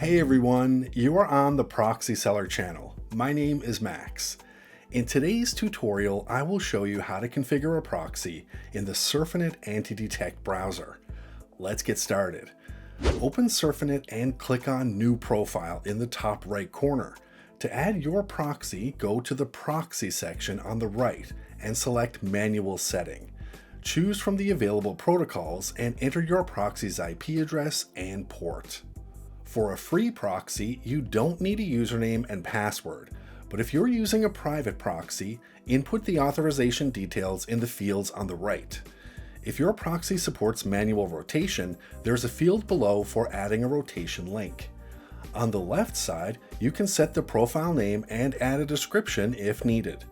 Hey everyone, you are on the Proxy-Seller channel. My name is Max. In today's tutorial, I will show you how to configure a proxy in the Surfinite antidetect browser. Let's get started. Open Surfinite and click on New Profile in the top right corner. To add your proxy, go to the Proxy section on the right and select Manual Setting. Choose from the available protocols and enter your proxy's IP address and port. For a free proxy, you don't need a username and password, but if you're using a private proxy, input the authorization details in the fields on the right. If your proxy supports manual rotation, there's a field below for adding a rotation link. On the left side, you can set the profile name and add a description if needed.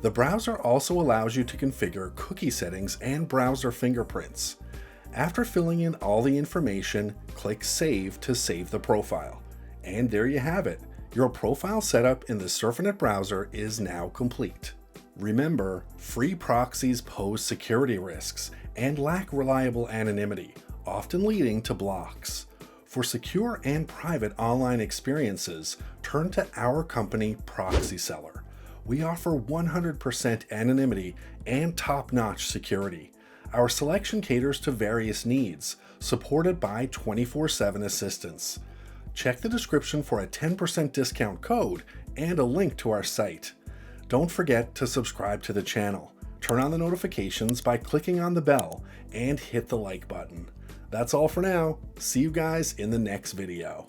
The browser also allows you to configure cookie settings and browser fingerprints. After filling in all the information, click Save to save the profile. And there you have it. Your profile setup in the Surfinite browser is now complete. Remember, free proxies pose security risks and lack reliable anonymity, often leading to blocks. For secure and private online experiences, turn to our company, Proxy-Seller. We offer 100% anonymity and top-notch security. Our selection caters to various needs, supported by 24/7 assistance. Check the description for a 10% discount code and a link to our site. Don't forget to subscribe to the channel. Turn on the notifications by clicking on the bell and hit the like button. That's all for now. See you guys in the next video.